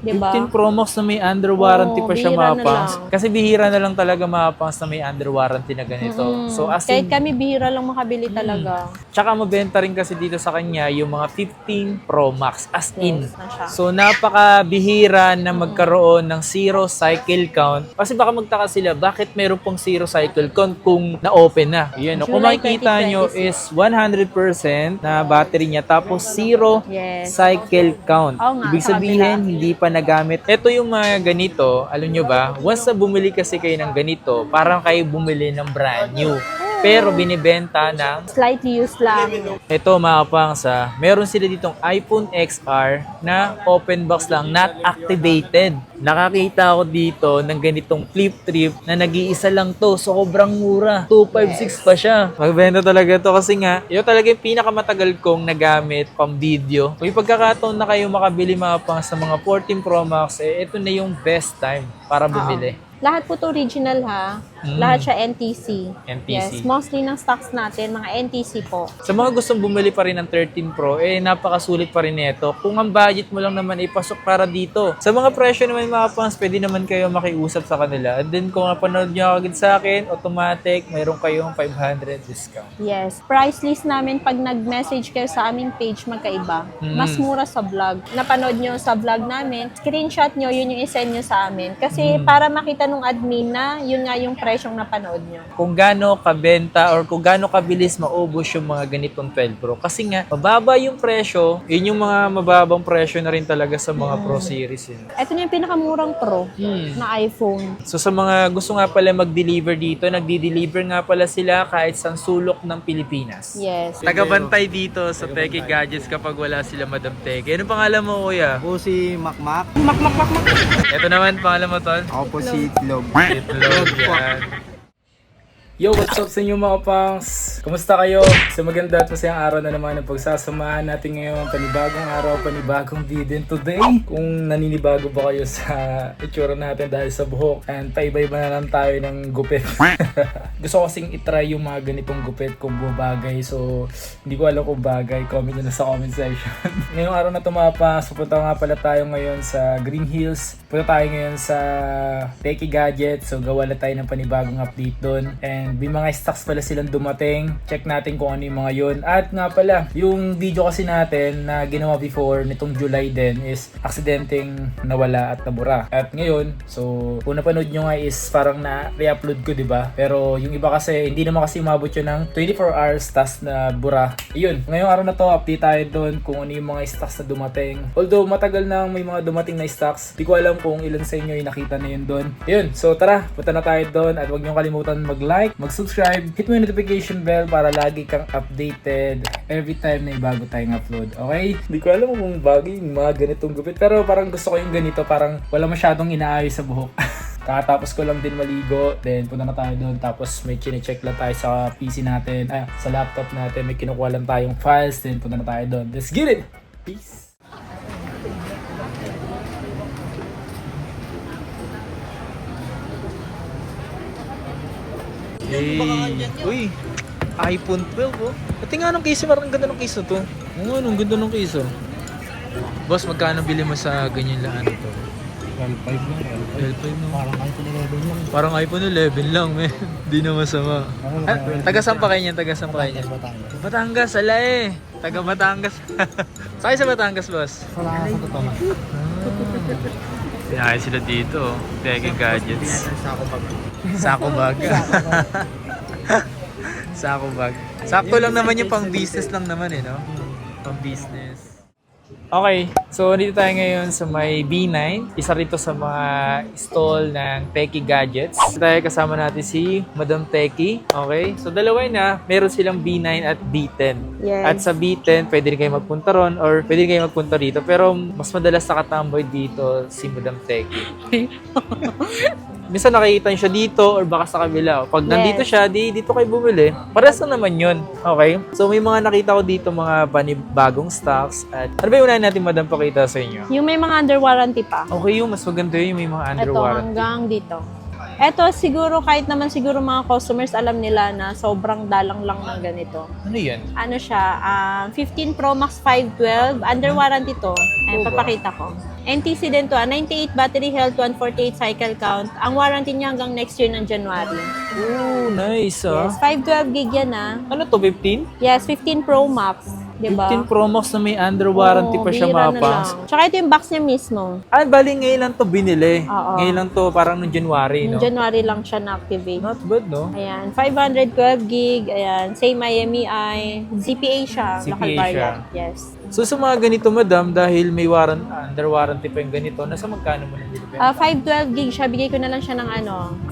Diba? 15 Pro Max na may under warranty Oo, pa siya, bihira mga na pangs. lang. Kasi bihira na lang talaga, mga pangs, na may under warranty na ganito. So as Kahit in, kami bihira lang makabili talaga. tsaka mabenta rin kasi dito sa kanya yung mga 15 Pro Max, as in. Yes, na siya. So napakabihira na magkaroon ng zero cycle count. Kasi baka magtaka sila, bakit meron pong zero cycle count kung na-open na? Yun, no? Kung July makikita nyo 2026. is 100% na battery niya, tapos zero Yes. cycle count. Oo nga, Ibig sa sabihin, kabila. hindi pa nagamit. Ito yung mga ganito, alam nyo ba, once na bumili kasi kayo ng ganito, parang kayo bumili ng brand new. Pero binibenta ng Slightly used lang. ito, mga pangsa, meron sila ditong iPhone XR na open box lang, not activated. Nakakita ako dito ng ganitong flip trip na nag-iisa lang to. So, sobrang mura. 256 pa siya. Magbenta talaga to kasi nga, ito talaga yung pinakamatagal kong nagamit pang video. Kung yung pagkakataon na kayo makabili, mga pangsa, mga 14 Pro Max, ito na yung best time para bumili. Lahat po to original ha. Lahat siya NTC. NTC. Yes, mostly ng stocks natin, mga NTC po. Sa mga gustong bumili pa rin ng 13 Pro, napakasulit pa rin nito. Kung ang budget mo lang naman ipasok para dito. Sa mga presyo naman, mga pangs, pwede naman kayo makiusap sa kanila. And then kung napanood nyo agad sa akin, automatic, mayroon kayong 500 discount. Yes, price list namin pag nag-message kayo sa aming page magkaiba. Mas mura sa vlog. Napanood nyo sa vlog namin, screenshot nyo, yun yung isend nyo sa amin. Kasi para makita nung admin na, yun nga yung presyong napanood nyo. Kung gaano kabenta or kung gaano kabilis maubos yung mga ganitong 12 Pro. Kasi nga, mababa yung presyo, yun yung mga mababang presyo na rin talaga sa mga Pro series. Yun. Ito na yung pinakamurang Pro na iPhone. So sa mga gusto nga pala mag-deliver dito, nagdi-deliver nga pala sila kahit sa sulok ng Pilipinas. Yes. Tagabantay dito sa Techie Gadgets kapag wala sila Madam Techie. Ano pangalan mo, kuya? Ako si Makmak. Ito naman, pangalan mo, Tol? Ako po si Itlog. Itlog, yan. Yo, what's up sa inyo, mga pangs? Kumusta kayo? Sa maganda at masayang araw na naman ang pagsasamahan natin ngayon. Panibagong araw, panibagong video today. Kung naninibago ba kayo sa itsura natin dahil sa buhok, and paiba-iba na lang tayo ng gupit. Gusto ko kasing itry yung mga ganitong gupit kung bumabagay. So, hindi ko alam kung bagay. Comment nyo na sa comment section. Ngayong araw na tumapas, pupunta nga pala tayo ngayon sa Green Hills. Punta tayo ngayon sa Techie Gadgets. So, gawa na tayo ng panibagong update doon. And may mga stocks pala silang dumating. Check natin kung ano yung mga yun. At nga pala, yung video kasi natin na ginawa before nitong July din is aksidenteng nawala at nabura. At ngayon, so kung napanood nyo nga is parang na-re-upload ko, diba? Pero yung iba kasi, hindi naman kasi umabot yun ng 24 hours tas na bura. Ayun, ngayong araw na to, update tayo doon kung ano yung mga stocks na dumating. Although matagal na may mga dumating na stocks, di ko alam kung ilan sa inyo yung nakita na yun doon. Ayun, so tara, punta na tayo doon at huwag nyo kalimutan mag-like, mag-subscribe, hit mo yung notification bell para lagi kang updated every time na bago tayong upload. Okay? Hindi ko alam kung bagay yung mga ganitong gupit, pero parang gusto ko yung ganito, parang wala masyadong inaayos sa buhok. Kakatapos ko lang din maligo, then punta na tayo doon, tapos may chine-check lang tayo sa PC natin, sa laptop natin, may kinukuha lang tayong files, then punta na tayo doon. Let's get it! Peace! Hey. Uy, iPhone 12 oh. Pati nga nung case, parang ganda ng case na to. Oo, anong ganda ng case oh. Boss, magkano bili mo sa ganyan lang to? L5 lang. L5 no? Parang iPhone 11 lang. Parang iPhone 11 lang, men. Di na masama. Taga-saan pa kayo niyan? Taga-saan pa kayo niyan? Batangas, ala eh. Taga Batangas. Sakay sa Batangas, boss? Wala ka sa totoo. Pinakay sila dito oh. Techie Gadgets. Sako pag. Sako bag. Sako bag. Sakto lang naman yung pang business lang naman eh, no? Pang business. Okay, so dito tayo ngayon sa may B9. Isa rito sa mga stall ng Techie Gadgets. Dito tayo kasama natin si Madam Techie. Okay, so dalawa na. Meron silang B9 at B10. Yes. At sa B10, pwede rin kayo magpunta ron or pwede rin kayo magpunta dito. Pero mas madalas nakatamboy dito si Madam Techie. Minsan nakikita niyo siya dito or baka sa kabila. Pag nandito siya, dito kayo bumili. Parehas lang naman yun. Okay? So may mga nakita ko dito mga bagong stocks. At ano ba yung unahin natin, Madam, pakita sa inyo? Yung may mga under warranty pa. Okay, yung mas maganda yung may mga under Ito warranty. hanggang dito. Ito siguro kahit naman siguro mga customers alam nila na sobrang dalang lang ng ganito. Ano yan? Ano siya, 15 Pro Max 512, under warranty to. Ayan, ba? papakita ko. NTC din to, 98 battery health, 148 cycle count. Ang warranty niya hanggang next year ng January. Oh, nice Yes, 512 gig yan Ano to, 15? Yes, 15 Pro Max. Diba? 15 Pro Max na may under warranty Oo, pa siya, bihira na mapangs. lang. Tsaka ito yung box niya mismo. Bali ngayon lang to binili. Oo. Ngayon lang to, parang noong January, no? Noong January lang siya na-activate. Not bad, no? Ayan, 512 gig. Ayan, same IMEI. ZPA siya, ZPA local siya. variant. Yes. So sa mga ganito, madam, dahil may under warranty pa yung ganito, nasa magkano mo na binibenta? 512 gig siya, bigay ko na lang siya ng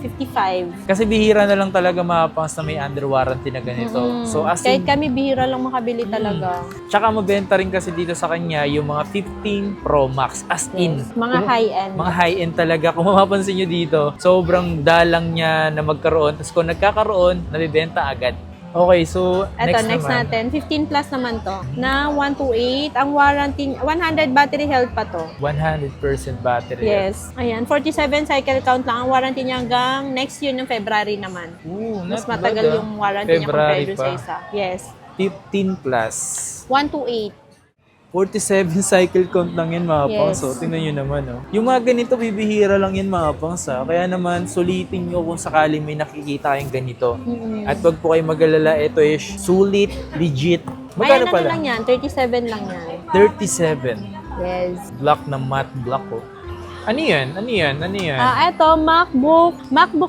55. Kasi bihira na lang talaga mapangs na may under warranty na ganito. So as Kahit in, kami bihira lang makabili talaga. tsaka mabenta rin kasi dito sa kanya yung mga 15 Pro Max. As in, Yes. Mga high-end. mga high-end talaga. Kung mapapansin nyo dito, sobrang dalang niya na magkaroon. Tapos kung nagkakaroon, nabibenta agad. Okay, so Ito, next next naman. natin. 15 plus naman to. Na 128. Ang warranty, 100 battery health pa to. 100% battery. Yes. Ayan, 47 cycle count lang. Ang warranty niya hanggang next year ng February naman. Ooh, Mas not matagal bad, yung warranty niya February compared dun sa pa. isa. Yes. 15 plus. 128. 47 cycle count lang yan, mga Yes. pangs. So, tingnan nyo naman, oh. Yung mga ganito, bibihira lang yan, mga pangs, ha. Kaya naman, sulitin nyo kung sakaling may nakikita kayong ganito. At wag po kayo mag-alala, ito is sulit, legit. Magkano Ayan, ano pala? lang yan? 37 lang yan. 37. Yes. Black na matte black, oh. Ano yan? Ano yan? Ano yan? Ito, MacBook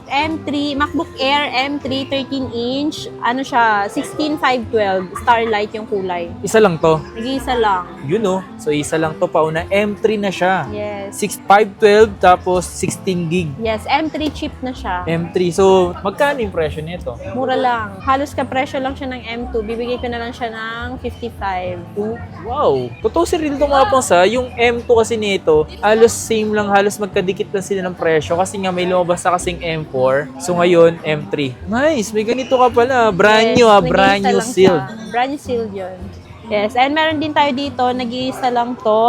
M3, MacBook Air M3 13-inch. Ano siya? 16512. Starlight yung kulay. Isa lang to. Nag-iisa lang. Yun, oh. So, isa lang to, pauna. M3 na siya. Yes. 6512 tapos 16 gig. Yes, M3 chip na siya. M3. So, magkano yung presyo nito? Mura lang. Halos kapresyo lang siya ng M2. Bibigay ko na lang siya ng 55. Oh, wow. Totoo si Real to, mga pangs, ha. Yung M2 kasi nito, halos same lang, halos magkadikit lang sila ng presyo kasi nga may lumabas na kasing M4. So ngayon, M3. Nice, may ganito ka pala. Brand new, Yes, brand nag-iisa new lang sealed. siya. Brand new sealed yun. Yes, and meron din tayo dito, nag-iisa lang to.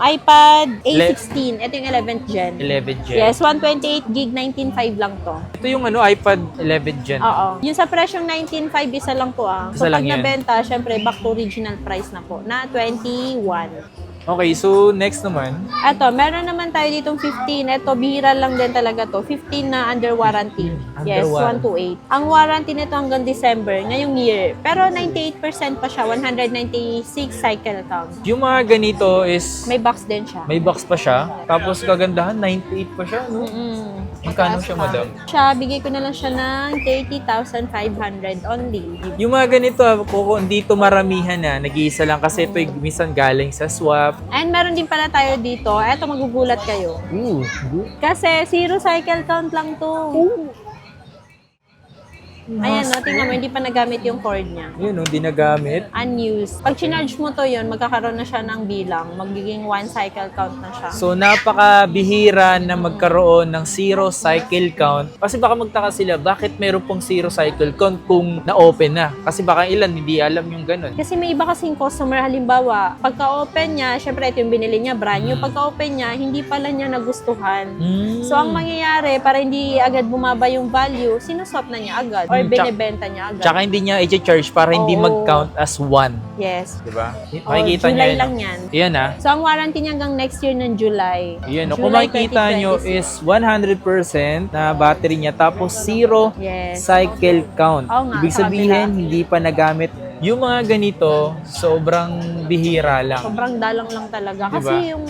iPad A16. Ito yung 11th gen. 11 Gen. Yes, 128 gig, 19.5 lang to. Ito yung iPad 11 Gen. Oo. Yung sa presyong 19.5, isa lang to Isa So lang pag yan. nabenta, syempre back to original price na po, na 21. Okay, so next naman. Ito, meron naman tayo ditong 15. Ito, bihira lang din talaga to. 15 na under warranty. Under Yes, warranty. 128. Ang warranty nito hanggang December, ngayong year. Pero 98% pa siya, 196 cycle count. Yung mga ganito is May box din siya. may box pa siya. Tapos kagandahan, 98 pa siya, no? Magkano Mataas siya, pa. madam? Siya, bigay ko na lang siya ng 30,500 only. Yung mga ganito, kung dito maramihan na, nag-iisa lang kasi ito yung minsan galing sa swap. And meron din pala tayo dito. Eto, magugulat kayo. Ooh, Kasi zero cycle count lang to. Ayan, no, tingnan mo, hindi pa nagamit yung cord niya. Yun, hindi nagamit. Unused. Pag chinarge mo to yun, magkakaroon na siya ng bilang. Magiging one cycle count na siya. So, napakabihira na magkaroon ng zero cycle count. Kasi baka magtaka sila, bakit meron pong zero cycle count kung na-open na? Kasi baka ilan, hindi alam yung ganun. Kasi may iba kasing customer, halimbawa, pagka-open niya, syempre ito yung binili niya, brand new. Pagka-open niya, hindi pala niya nagustuhan. So, ang mangyayari, para hindi agad bumaba yung value, sinuswap na niya agad. Or binibenta niya agad. Tsaka hindi niya i-charge para hindi Oo. mag-count as one. Yes. Diba? Oh, Makikita niyo July yan. lang yan. Yan, ah. So, ang warranty niya hanggang next year ng July. Yan, kung July makikita nyo 2026. is 100% na battery niya tapos zero Yes. cycle count. Oo nga, Ibig sa sabihin, kabila. hindi pa nagamit. Yung mga ganito, sobrang bihira lang. Sobrang dalang lang talaga. Diba? Kasi yung,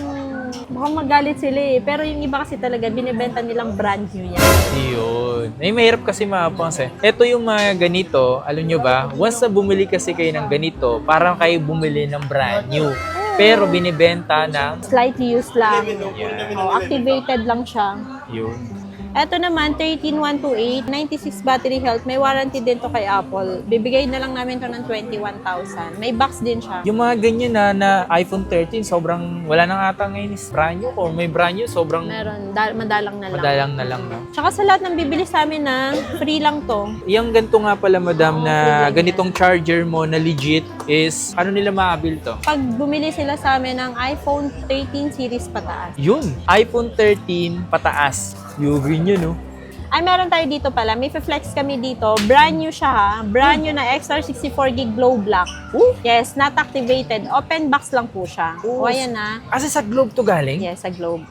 mukhang magalit sila eh. Pero yung iba kasi talaga, binibenta nilang brand new yan. Yun. Ay, mahirap kasi mapangs eh. Ito yung mga ganito, alam nyo ba, once na bumili kasi kayo ng ganito, parang kayo bumili ng brand new. Pero binibenta ng Slightly used lang. Oh, activated lang siya. yun. Ito naman, 13128, 96 battery health. May warranty din to kay Apple. Bibigay na lang namin to ng 21,000. May box din siya. Yung mga ganyan na iPhone 13, sobrang wala nang ata ngayon is brand new. Or may brand new, sobrang Meron, madalang na lang. madalang na lang. No? Tsaka sa lahat ng bibili sa amin na free lang to. Yung ganito nga pala, madam, Oo, na free lang ganitong charger mo na legit is, ano nila maabil to? Pag bumili sila sa amin ng iPhone 13 series pataas. Yun, iPhone 13 pataas. Yung green yun, no? Ay, meron tayo dito pala. May flex kami dito. Brand new siya ha. Brand new na XR64GB Glow Black. Yes, not activated. Open box lang po siya. O, ayan na. Kasi sa Globe to galing? Yes, sa Globe.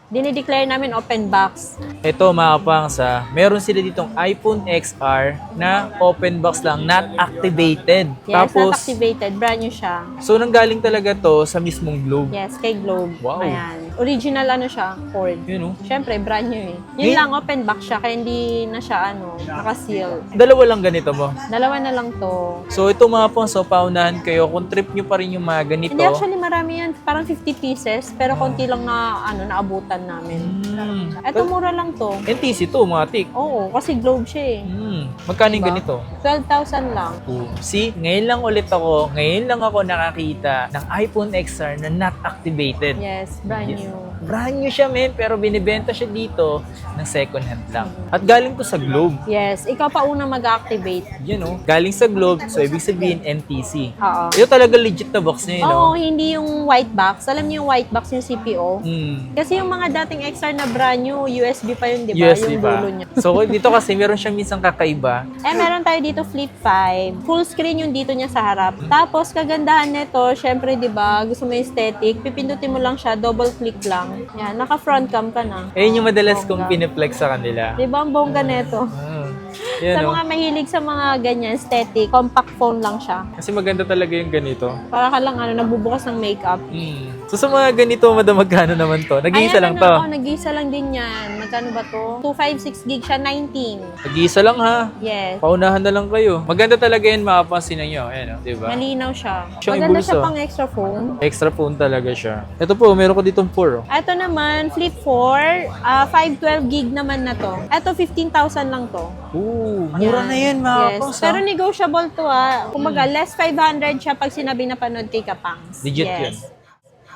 Dinideclare namin open box. Ito mga kapangsa, meron sila ditong iPhone XR na open box lang, not activated. Yes, Tapos, not activated. Brand new siya. so nanggaling talaga to sa mismong Globe. Yes, kay Globe. Wow. Ayan. Original ano siya, cord. Yun oh. Siyempre, brand new eh. Yun Eh? lang, open box siya, kaya hindi na siya naka-seal. Dalawa lang ganito mo. Dalawa na lang to. So ito mga kapangsa, paunahan kayo kung trip nyo pa rin yung mga ganito. Hindi, actually marami yan. Parang 50 pieces, pero konti lang na, naabutan namin. Eto, mura lang to. NTC to, mga tik. Oo, kasi Globe siya eh. Magkano yung Diba? ganito? 12,000 lang. See, ngayon lang ako nakakita ng iPhone XR na not activated. Yes, brand new. Brand new siya, men, pero binibenta siya dito ng second hand lang. At galing to sa Globe. Yes, ikaw pa una mag-activate. Yun oh, galing sa Globe, so ibig sabihin NTC. Oo. Ito talaga legit na box niya, Oo, no? hindi yung white box. Alam niyo yung white box yung CPO? Kasi yung mga dating XR na brand new, USB pa yun, di ba? USB yung pa. dulo niya. So dito kasi meron siyang minsan kakaiba. Meron tayo dito Flip 5. Full screen yung dito niya sa harap. Tapos, kagandahan nito, syempre, di ba, gusto mo yung aesthetic, pipindutin mo lang siya, double click lang. Yan, naka-front cam ka na. Ayun yung madalas kong Bongga. piniplex sa kanila. Di ba, ang bongga neto? Yan Sa oh. mga mahilig sa mga ganyan, aesthetic, compact phone lang siya. Kasi maganda talaga yung ganito. Para ka lang, nagbubukas ng makeup. So sa mga ganito, madam, magkano naman to? Nag-iisa lang to. Nag-iisa lang din yan. Magkano ba to? 256 gig siya, 19. Nag-iisa lang ha. Yes. Paunahan na lang kayo. Maganda talaga yan, makapansin nyo. Ayan, di ba? Malinaw siya. Siyang Maganda ibulso. siya pang extra phone. Extra phone talaga siya. Ito po, meron ko ditong 4. Oh. Ito naman, Flip 4, 512 gig naman na to. Ito, 15,000 lang to. Ooh, mura na yan, mga Yes. kapangs, Pero negotiable to Kumaga, less 500 siya pag sinabi na panood kay Kapangs. Legit yes. yun.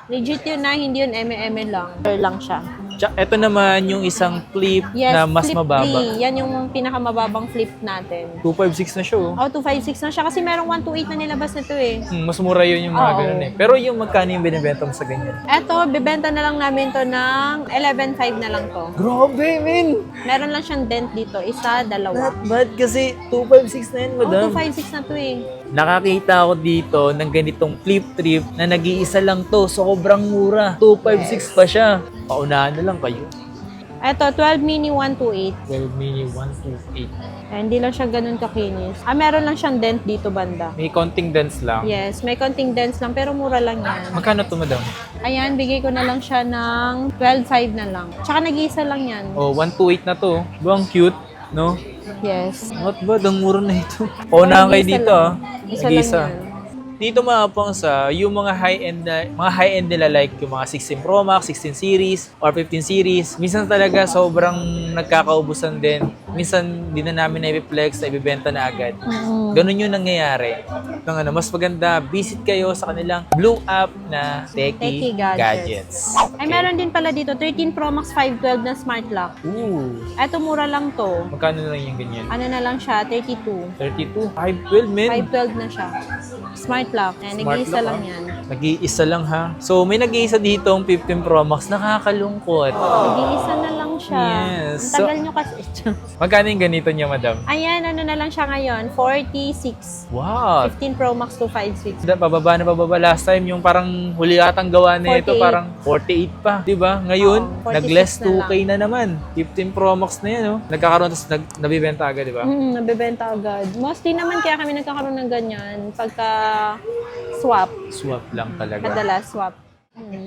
Legit yun na, hindi yun eme-eme lang. Or lang siya. Ito naman yung isang flip Yes, na mas Flip mababa. 3. Yan yung pinakamababang flip natin. 256 na siya, oh. 256 na siya kasi merong 128 na nilabas na to eh. Mas mura yun yung mga Oo. ganun eh. Pero yung magkano yung binibenta mo sa ganyan? Eto, bibenta na lang namin to ng 11.5 na lang to. Grabe, men! Meron lang siyang dent dito. Isa, dalawa. Bad kasi 256 na yan, madam. 256 na to eh. Nakakita ako dito ng ganitong flip trip na nag-iisa lang to. Sobrang mura. 256 pa siya. Paunahan na lang kayo. Eto, 12 mini 128. 12 mini 128. Hindi lang siya ganun kakinis. Meron lang siyang dent dito banda. May konting dents lang. Yes, may konting dents lang pero mura lang yan. Magkano to, madam? Ayan, bigay ko na lang siya ng 12.5 na lang. Tsaka nag-iisa lang yan. Oh, 128 na to. Bang cute, no? Yes. Not bad, ang mura na ito. Paunahan kayo Nag-iisa dito, lang. ah. Isa Nag-iisa. lang yan. Dito mga pangsa, yung mga high-end nila like yung mga 16 Pro Max, 16 series, or 15 series, minsan talaga sobrang nagkakaubusan din. Minsan di na namin na-flex, na ibibenta na agad. Ganun yung nangyayari. Mas maganda, visit kayo sa kanilang Blue App na Techie Techie Gadgets. Gadgets. Meron din pala dito, 13 Pro Max 512 na smart lock. Ooh, Eto, mura lang to. magkano na lang yung ganyan? Ano na lang siya, 32. 32? 512, men. 512 na siya. Smart lock. Smart Nag-iisa lock, lang ah. yan. Nag-iisa lang ha. So may nag-iisa dito ang 15 Pro Max. Nakakalungkot. Nag-iisa na lang siya. Yes. Ang tagal nyo kasi. Magkano yung ganito niya, madam? Ayan, ano na lang siya ngayon, 46. Wow! 15 Pro Max 256. Pababa na pababa. Last time yung parang huli atang gawa na ito, 48. parang 48 pa. Diba? Ngayon, Oo, 46 nag-less na 2K na naman. 15 Pro Max na yan, oh. Nagkakaroon, tapos nabibenta agad, diba? Nabebenta agad. Mostly naman kaya kami nagkakaroon ng ganyan pagka swap. Swap lang talaga. Madalas swap.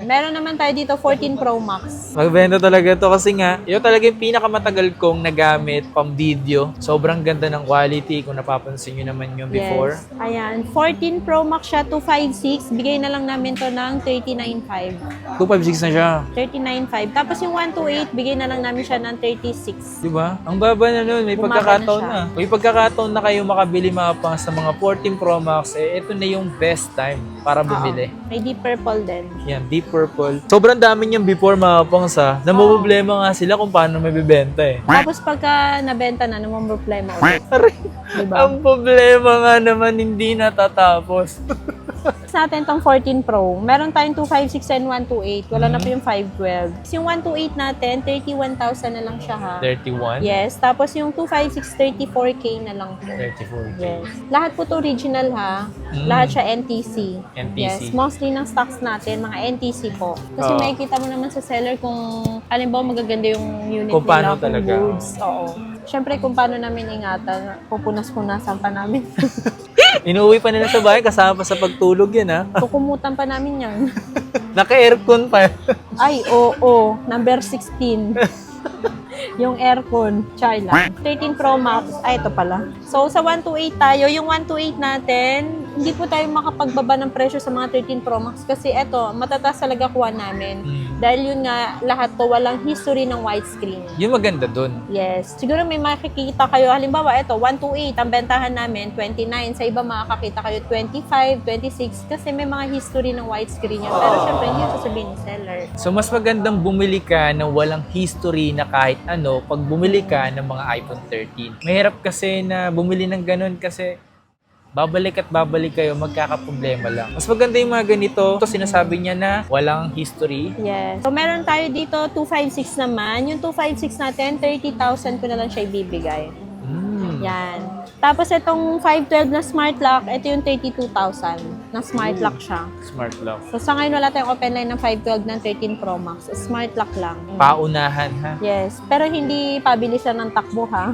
Meron naman tayo dito 14 Pro Max. Magbenta talaga to kasi nga, yun talaga yung pinakamatagal kong nagamit pang video. Sobrang ganda ng quality kung napapansin nyo naman yung before. Yes. Ayan. 14 Pro Max siya, 256. Bigay na lang namin to ng 39.5. 256 na siya. 39.5. Tapos yung 128, bigay na lang namin siya ng 36. Diba? Ang baba na nun. May Bumaba pagkakataon na na. siya. May pagkakataon na kayo makabili mga pang sa mga 14 Pro Max. Ito na yung best time para bumili. Oo. May deep purple din. Yan, deep purple. Sobrang dami niyang before mga pangs ha. Namumblema nga sila kung paano mabibenta eh. Tapos pagka nabenta na, naman problema ulit. Aray, Diba? ang problema nga naman hindi natatapos. Sa atin tong 14 Pro, meron tayong 256 and 128. Wala na po yung 512. Yung 128 natin, 31,000 na lang siya ha. 31? Yes. Tapos yung 256, 34K na lang po. 34. Yes. Lahat po to original ha. Lahat siya NTC. NTC. Yes. Mostly ng stocks natin, mga NTC po. Kasi Oo. makikita mo naman sa seller kung halimbawa magaganda yung unit Kung paano nila, kung talaga. goods. Oo. Siyempre kung paano namin ingatan, pupunas-punasan pa namin. Inuwi pa nila sa bahay kasama pa sa pagtulog yan ha. Kukumutan pa namin yan. Naka-aircon pa. Ay, oo. Number 16. Yung aircon. Char lang. 13 Pro Max. Ay, ito pala. So, sa 128 tayo. Yung 128 natin, hindi po tayo makapagbaba ng presyo sa mga 13 Pro Max kasi eto, matataas talaga kuha namin. Dahil yun nga, lahat to walang history ng widescreen. Yun maganda dun. Yes. Siguro may makikita kayo. Halimbawa, ito, 128. Ang bentahan namin, 29. Sa iba, makakakita kayo 25, 26. Kasi may mga history ng widescreen yan. Pero syempre, hindi yung sasabihin ng seller. So, mas magandang bumili ka ng walang history na kahit ano pag bumili ka ng mga iPhone 13. Mahirap kasi na bumili ng ganun kasi babalik at babalik kayo, magkakaproblema lang. Mas maganda yung mga ganito. Ito sinasabi niya na walang history. Yes. So, meron tayo dito, 256 naman. Yung 256 natin, 30,000 ko na lang siya ibibigay. Yan. Tapos, itong 512 na smart lock, ito yung 32,000 na smart lock siya. Smart lock. So, sa ngayon, wala tayong open line ng 512 ng 13 Pro Max. Smart lock lang. Paunahan ha. Yes. Pero hindi pabilisan ng takbo, ha?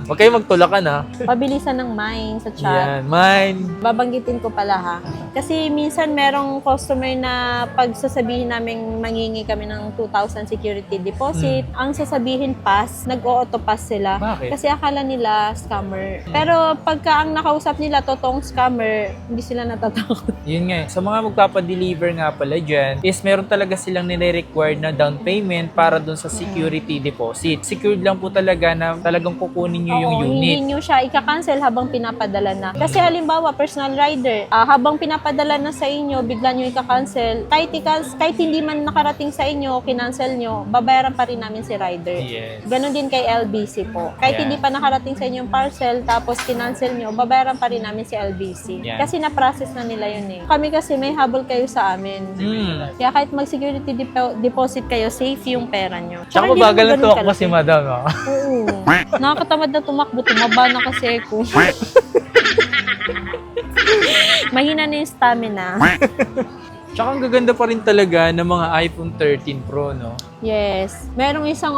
Huwag kayo magtulakan ha. Pabilisan ng mine sa chat. Yan, mine. Babanggitin ko pala ha. Kasi minsan merong customer na pag sasabihin namin mangingi kami ng 2,000 security deposit, ang sasabihin pass, nag-o-auto pass sila. Bakit? Kasi akala nila scammer. Pero pagka ang nakausap nila totoong scammer, hindi sila natatakot. Yun nga, sa mga magpapadeliver nga pala dyan, is meron talaga silang nire-require na down payment para dun sa security deposit. Secured lang po talaga na talagang kukunin nyo yung Oo, unit. hindi nyo siya ika-cancel habang pinapadala na. Kasi halimbawa, personal rider, habang pinapadala na sa inyo, bigla nyo ika-cancel. Kahit hindi man nakarating sa inyo, kinancel nyo, babayaran pa rin namin si rider. Yes. Ganon din kay LBC po. Kahit Yeah. hindi pa nakarating sa inyo yung parcel, tapos kinancel nyo, babayaran pa rin namin si LBC. Yeah. Kasi na-process na nila yun eh. Kami kasi may habol kayo sa amin. Kaya kahit mag-security deposit kayo, safe yung pera nyo. Tsaka hindi mabagal naman na ganun tuwak mo kalaki. si madam. Oh. Oo. Nakakatamad na tumakbo. Tumaba na kasi ako. Mahina na yung stamina. Tsaka ang gaganda pa rin talaga ng mga iPhone 13 Pro, no? Yes. Merong isang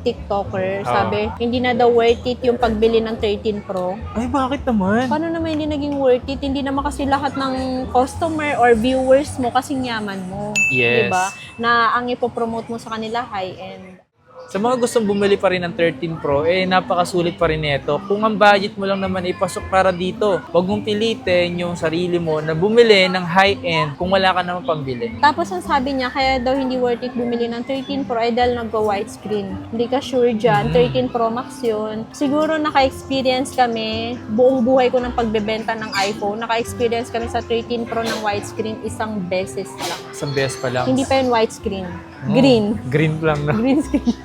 TikToker, sabi, hindi na daw worth it yung pagbili ng 13 Pro. Ay, bakit naman? Paano naman hindi naging worth it? Hindi naman kasi lahat ng customer or viewers mo kasing yaman mo. Yes. Diba? Na ang ipopromote mo sa kanila high-end. Sa mga gustong bumili pa rin ng 13 Pro, napakasulit pa rin nito. Kung ang budget mo lang naman ipasok para dito, huwag mong pilitin yung sarili mo na bumili ng high-end kung wala ka naman pambili. Tapos ang sabi niya, kaya daw hindi worth it bumili ng 13 Pro ay dahil nagwa-widescreen. Hindi ka sure dyan, 13 Pro Max yun. Siguro naka-experience kami, buong buhay ko ng pagbebenta ng iPhone, naka-experience kami sa 13 Pro ng widescreen isang beses lang. Isang beses pa lang. Hindi pa yun widescreen. Green. Green lang na. Green screen.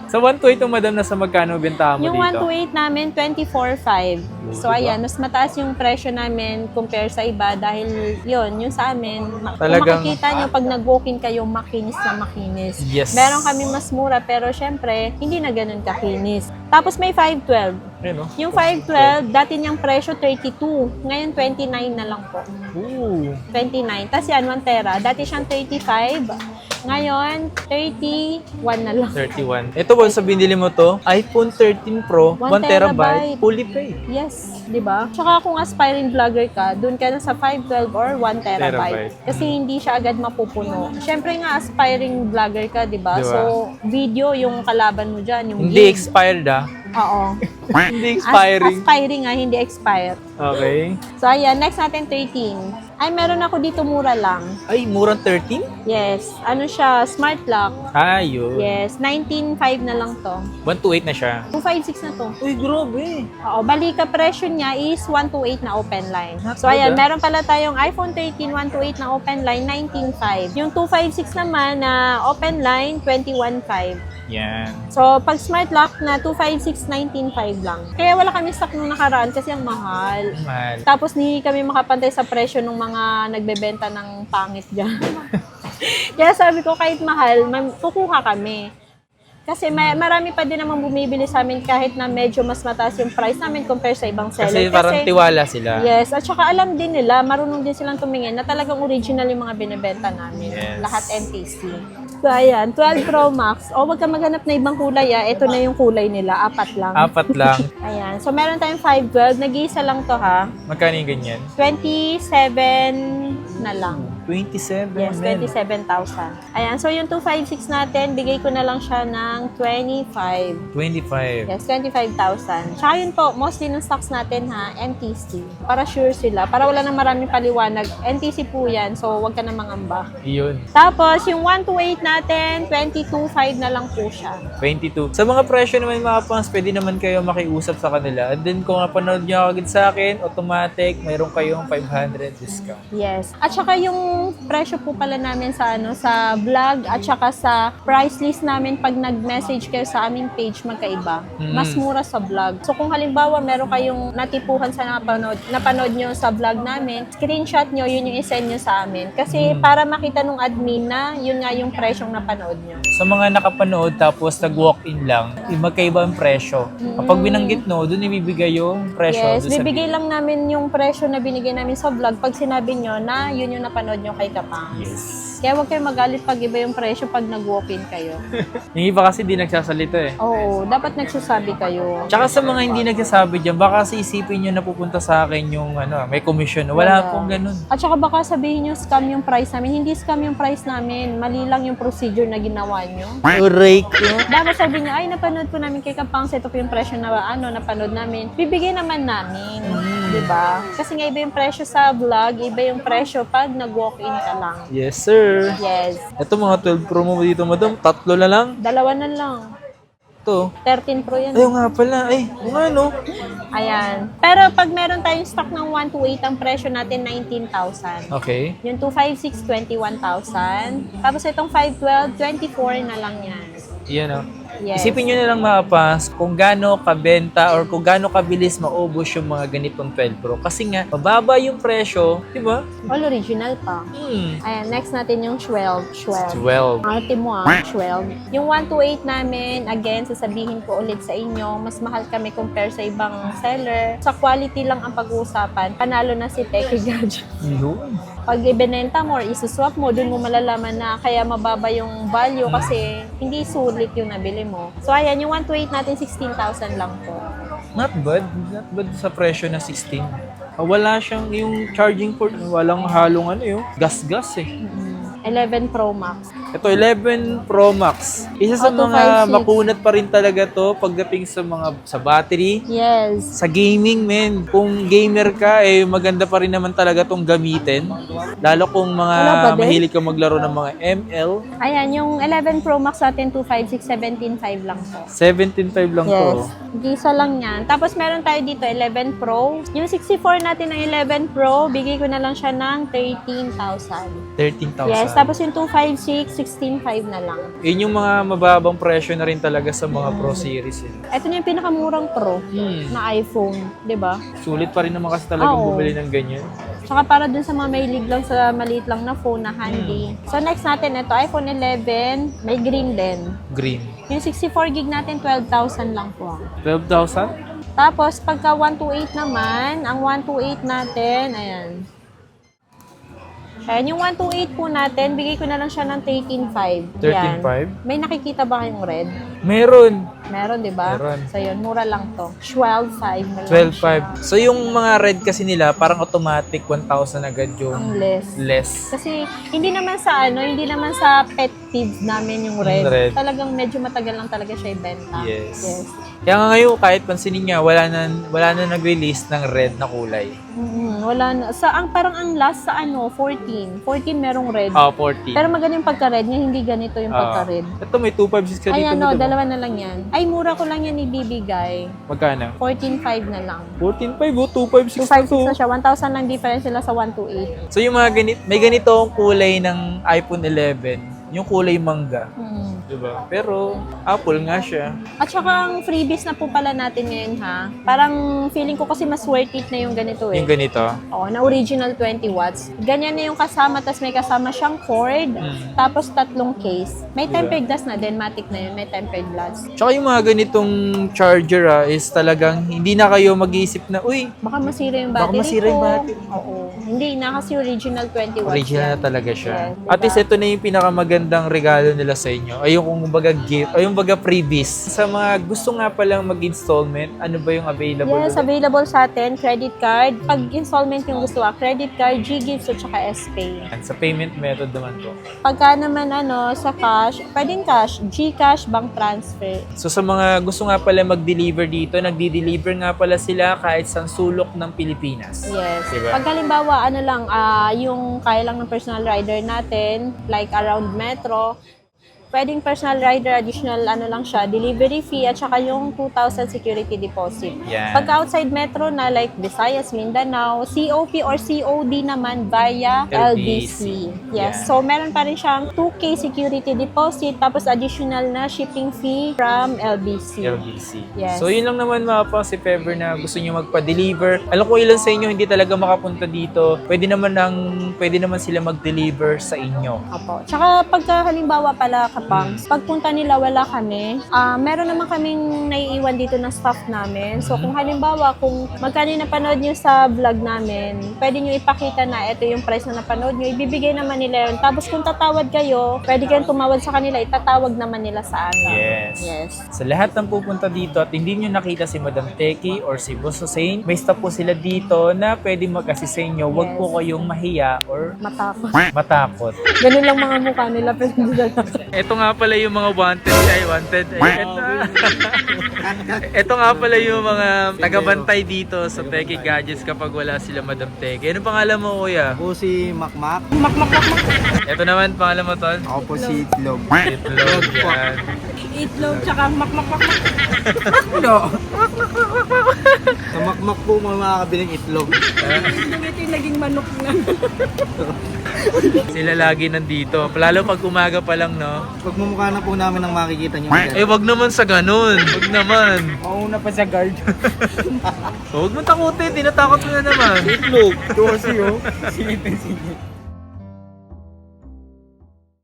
Sa 128 yung madam, nasa magkano bentahan mo Yung dito? 128 namin, 24.5. So, Diba? ayan, mas mataas yung presyo namin compare sa iba dahil yun, yung sa amin, Talagang- kung makikita nyo pag nag-walk-in kayo, makinis na makinis. Yes. Meron kami mas mura, pero syempre, hindi na ganun kakinis. Tapos may 512. Ayun, no? Yung 512, dati niyang presyo 32. Ngayon, 29 na lang po. Ooh. 29. Tapos yan, 1 tera. Dati siyang 35. Ngayon, 31 na lang. 31. Ito ba sa binili mo to? iPhone 13 Pro, 1 1 terabyte, terabyte. fully paid. Yes, di ba? Tsaka kung aspiring vlogger ka, dun ka na sa 512 or 1 terabyte. Kasi hindi siya agad mapupuno. Siyempre nga, aspiring vlogger ka, di ba? Di ba? So, video yung kalaban mo dyan, yung Hindi gig. expired ah. Oo. Hindi expiring. Aspiring nga, hindi expired. Okay. So, ayan, next natin 13. Ay, meron ako dito mura lang. Ay, murang 13? Yes. Ano siya? Smart lock. Ayun. Yes. 19.5 na lang to. 128 na siya. 256 na to. Uy, grabe. Oo, bali ka presyo niya is 128 na open line. So Good, ayan, ah. meron pala tayong iPhone 13 128 na open line 19.5. Yung 256 naman na open line 21.5. Yan. So, pag smart lock na 256,19.5 lang. Kaya wala kami stock nung nakaraan kasi ang mahal. Mahal. Tapos hindi kami makapantay sa presyo ng mga nagbebenta ng pangit dyan. Kaya sabi ko kahit mahal, kukuha kami. Kasi marami pa din namang bumibili sa amin kahit na medyo mas mataas yung price namin compare sa ibang seller. Kasi parang tiwala sila. Yes, at saka alam din nila, marunong din silang tumingin na talagang original yung mga binibenta namin. Yes. Lahat NTC. So, ayan, 12 Pro Max. O, wag ka maghanap na ibang kulay, Ito na yung kulay nila, 4 lang. 4 lang. Ayan, so meron tayong 512, nag-iisa lang to ha. Magkano yung ganyan? 27 na lang. 27. Yes, 27,000. Ayan, so yung 256 natin, bigay ko na lang siya ng 25. 25. Yes, 25,000. Tsaka yun po, mostly ng stocks natin ha, NTC. Para sure sila. Para wala nang maraming paliwanag. NTC po yan, so wag ka na mangamba. Iyon. Tapos, yung 128 natin, 22,500 na lang po siya. 22. Sa mga presyo naman mga pangs, pwede naman kayo makiusap sa kanila. And then kung napanood nyo agad sa akin, automatic, mayroon kayong 500 discount. Yes. At saka yung presyo po pala namin sa sa vlog at saka sa price list namin pag nag-message kayo sa aming page magkaiba. Mas mura sa vlog. So kung halimbawa meron kayong natipuhan sa napanood nyo sa vlog namin, screenshot nyo, yun yung isend nyo sa amin. Kasi para makita nung admin na yun nga yung presyong napanood nyo. Sa mga nakapanood tapos nag-walk-in lang, magkaiba ang presyo. Kapag binanggit no, doon ibibigay yung presyo. Yes, doon sa bibigay video. lang namin yung presyo na binigay namin sa vlog pag sinabi nyo na yun yung napanood nyo kay Kapang. Yes. Kaya huwag kayo magalit pag iba yung presyo pag nag-walk-in kayo. Yung iba kasi di nagsasalita eh. Oo, dapat nagsasabi kayo. Tsaka sa mga hindi nagsasabi dyan, baka kasi isipin nyo na pupunta sa akin yung may commission. Wala pong ganun. At saka baka sabihin nyo scam yung price namin. Hindi scam yung price namin. Mali lang yung procedure na ginawa nyo. Uray ko. Dapat sabihin nyo, ay napanood po namin kay Kapang, set up yung presyo na napanood namin. Bibigyan naman namin. Diba? Kasi nga iba yung presyo sa vlog, iba yung presyo pag nag-walk-in ka lang. Yes, sir. Yes. Ito mga 12 Pro mo dito, madam. 3 na lang. 2 na lang. Ito. 13 Pro yan. Ayaw nga pala. Ay, ano? Ayan. Pero pag meron tayong stock ng 128, ang presyo natin 19,000. Okay. Yung 256, 21,000. Tapos itong 512, 24 na lang yan. Yan o. Yes. Isipin nyo na lang mga pas kung gaano kabenta or kung gaano kabilis maubos yung mga ganitong 12 Pro. Kasi nga, mababa yung presyo, di ba? All original pa. Ayan, next natin yung 12. 12. Arte mo 12. Yung 128 namin, again, sasabihin ko ulit sa inyo, mas mahal kami compare sa ibang seller. Sa quality lang ang pag-uusapan, panalo na si Techie Gadget. Yun. Pag ibinenta mo or isuswap mo, dun mo malalaman na kaya mababa yung value kasi hindi sulit yung nabili mo. So ayan, yung 128 natin, 16,000 lang po. Not bad. Not bad sa presyo na 16. Wala siyang yung charging port. Walang halong yung gas-gas eh. 11 Pro Max. Ito, 11 Pro Max. Isa sa Auto mga 5.6. makunat pa rin talaga to pagdating sa battery. Yes. Sa gaming, men. Kung gamer ka, maganda pa rin naman talaga tong gamitin. Lalo kung Wala ba mga din? mahilig ka maglaro ng mga ML. Ayan, yung 11 Pro Max natin, 256, 17.5 lang po. 17.5 lang to. Yes. Gisa lang yan. Tapos meron tayo dito, 11 Pro. Yung 64 natin ng 11 Pro, bigay ko na lang siya ng 13,000. 13,000. Yes. Tapos yung 256, 16.5 na lang. Yun yung mga mababang presyo na rin talaga sa mga Pro series. Ito na yung pinakamurang Pro na iPhone. 'Di ba? Sulit pa rin naman kasi talagang Oo. bumili ng ganyan. Tsaka para dun sa mga mahilig lang sa maliit lang na phone na handy. So next natin, ito iPhone 11, may green din. Green. Yung 64 gig natin, 12,000 lang po. 12,000? Tapos pagka 128 naman, ang 128 natin, ayan. Ayan, yung 128 po natin, bigay ko na lang siya ng 13.5. 13.5? May nakikita ba kayong red? Meron. Meron, di ba? Meron. So yun, mura lang to. 12.5 na lang siya. 12.5. So yung mga red kasi nila, parang automatic 1,000 agad yung Ang less. less. Kasi hindi naman sa pet peeve namin yung red. Red. Talagang medyo matagal lang talaga siya ibenta. Yes. Kaya nga ngayon, kahit pansinin niya, wala na nag-release ng red na kulay. Wala na. Parang ang last sa 14. 14 merong red. 40. Pero maganda yung pagka-red niya, hindi ganito yung pagka-red. Ito may 256 ka dito. Ayan, mo, diba? dalawa na lang yan. Ay, mura ko lang yan ibibigay. Magkano? 14.5 na lang. 14.5 256 na 256 na siya. 1,000 lang difference sila sa 128. So yung mga may ganito ang kulay ng iPhone 11. yung kulay mangga. Diba? Pero, apple nga siya. At saka ang freebies na po pala natin ngayon ha. Parang feeling ko kasi mas worth it na yung ganito eh. Yung ganito. Oo, na original 20 watts. Ganyan na yung kasama, tapos may kasama siyang cord, tapos 3 case. May tempered glass na, Denmatic na yun, may tempered glass. Tsaka yung mga ganitong charger is talagang hindi na kayo mag-iisip na, uy, Baka masira yung Baka battery masira yung ko. battery. Oo. Hindi na kasi original 20 watts. original yan. na talaga siya. Yes, diba? At least ito na yung pinakamagandang regalo nila sa inyo. Ay yung kung baga gift, ay yung baga freebies. Sa mga gusto nga palang mag-installment, ano ba yung available? Yes, ulit? available sa atin, credit card. Pag installment yung gusto credit card, G-Gifts at saka S-Pay. And sa payment method naman po. Pagka naman sa cash, pwedeng cash, GCash, bank transfer. So sa mga gusto nga pala mag-deliver dito, nagdi-deliver nga pala sila kahit sa sulok ng Pilipinas. Yes. Diba? Pag halimbawa, yung kaya lang ng personal rider natin, like around metro, pwedeng personal rider, additional lang siya, delivery fee at saka yung 2,000 security deposit. Yan. Pag outside metro na, like Visayas, Mindanao, COP or COD naman via LBC. Yan. Yes. So, meron pa rin siyang 2K security deposit tapos additional na shipping fee from LBC. LBC. Yes. So yun lang naman mga pa, si Fever na gusto nyo magpa-deliver. Alam ko ilan sa inyo hindi talaga makapunta dito. Pwede naman sila mag-deliver sa inyo. Opo. Tsaka pagka halimbawa pala kapang, pagpunta nila wala kami, meron naman kaming naiiwan dito ng staff namin. So kung halimbawa, kung magkano yung napanood nyo sa vlog namin, pwede nyo ipakita na ito yung price na napanood nyo, ibibigay naman nila yun. Tapos kung tatawad kayo, pwede kayong tumawad sa kanila, itatawag naman nila sa amin. Yes. Yes. Sa lahat ng pupunta dito at hindi nyo nakita si Madam Teki or si Boss Hussein, may staff po sila dito na pwede mag-assist sa inyo. Huwag Yes. po kayong mahiya or Matakot. matakot. Ganun lang mga mukha nila, pero hindi nila. Ito nga pala yung mga wanted. Ito nga pala yung mga tagabantay dito sa Teki Gadgets kapag wala sila Madam Teki. Ano pangalan mo, kuya? Ako si Makmak. Ito naman, pangalan mo, Tol? Ako po si Itlog. Itlog, yan. Itlog, tsaka makmakmak. Sa Makmak po makakabiling itlog. Ito yung naging manok na. Sila lagi nandito. Lalo pag umaga pa lang, no? Pagmumukha na po namin ang makikita nyo. Eh, wag naman sa ganun. Wag naman. Mauna pa sa guard. Huwag mo takutin. Tinatakot mo na naman. Itlog. Ito kasi oh. Silipin.